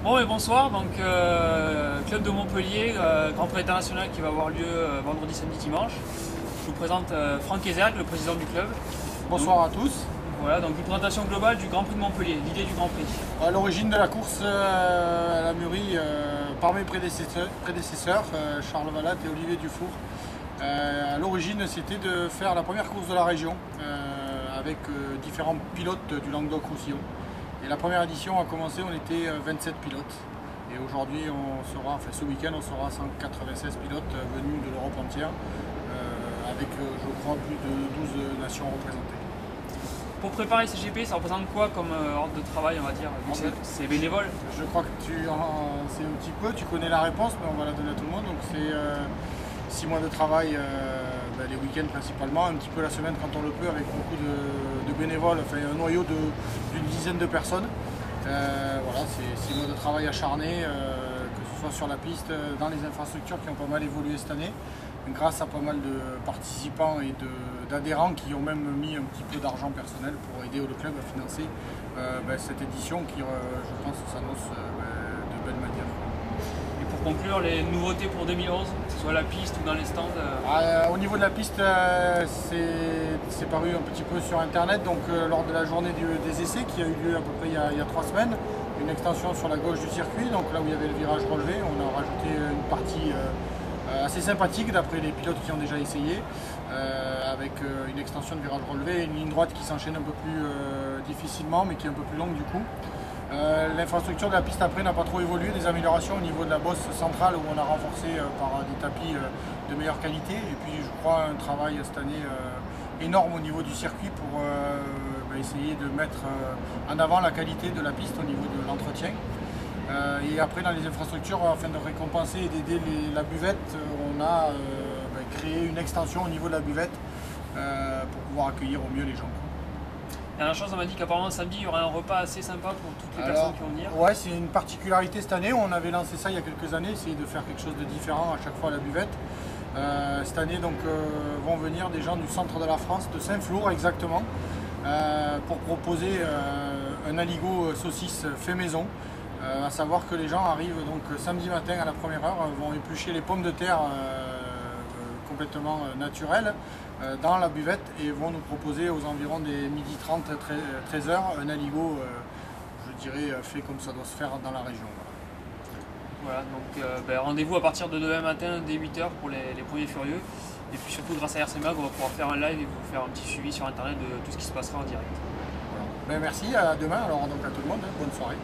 Bon et bonsoir, donc Club de Montpellier, Grand Prix international qui va avoir lieu vendredi, samedi, dimanche. Je vous présente Franck Ezerg, le président du club. Bonsoir à tous. Voilà, donc une présentation globale du Grand Prix de Montpellier, l'idée du Grand Prix. À l'origine de la course, elle a mûri par mes prédécesseurs, Charles Vallat et Olivier Dufour. À l'origine, c'était de faire la première course de la région avec différents pilotes du Languedoc-Roussillon. Et la première édition a commencé, on était 27 pilotes. Et aujourd'hui, ce week-end, on sera 196 pilotes venus de l'Europe entière, avec, je crois, plus de 12 nations représentées. Pour préparer ces GP, ça représente quoi comme ordre de travail, on va dire? C'est bénévole. Je crois que tu en sais un petit peu, tu connais la réponse, mais on va la donner à tout le monde. Donc c'est 6 mois de travail, les week-ends principalement, un petit peu la semaine quand on le peut, avec beaucoup de bénévoles, enfin un noyau d'une dizaine de personnes. Voilà, c'est 6 mois de travail acharné, que ce soit sur la piste, dans les infrastructures qui ont pas mal évolué cette année, grâce à pas mal de participants et d'adhérents qui ont même mis un petit peu d'argent personnel pour aider le club à financer cette édition qui, je pense, s'annonce de belle manière. Et pour conclure, les nouveautés pour 2011, que ce soit la piste ou dans les stands Au niveau de la piste, c'est paru un petit peu sur internet, donc lors de la journée des essais qui a eu lieu à peu près il y a 3 semaines, une extension sur la gauche du circuit, donc là où il y avait le virage relevé, on a rajouté une partie assez sympathique d'après les pilotes qui ont déjà essayé, avec une extension de virage relevé et une ligne droite qui s'enchaîne un peu plus difficilement mais qui est un peu plus longue du coup. L'infrastructure de la piste après n'a pas trop évolué, des améliorations au niveau de la bosse centrale où on a renforcé par des tapis de meilleure qualité, et puis je crois un travail cette année énorme au niveau du circuit pour essayer de mettre en avant la qualité de la piste au niveau de l'entretien. Et après dans les infrastructures, afin de récompenser et d'aider la buvette, on a créé une extension au niveau de la buvette pour pouvoir accueillir au mieux les gens. Dernière chose, on m'a dit qu'apparemment samedi il y aurait un repas assez sympa pour toutes les personnes qui vont venir. Ouais, c'est une particularité cette année. On avait lancé ça il y a quelques années, essayer de faire quelque chose de différent à chaque fois à la buvette. Cette année donc vont venir des gens du centre de la France, de Saint-Flour exactement, pour proposer un aligot saucisse fait maison. À savoir que les gens arrivent donc samedi matin à la première heure, vont éplucher les pommes de terre complètement naturelles dans la buvette et vont nous proposer aux environs des 12h30, 13h un aligot, je dirais, fait comme ça doit se faire dans la région. Voilà, donc rendez-vous à partir de demain matin dès 8h pour les premiers furieux. Et puis surtout grâce à RC Mag, on va pouvoir faire un live et vous faire un petit suivi sur internet de tout ce qui se passera en direct. Voilà. Merci, à demain alors, donc à tout le monde, bonne soirée.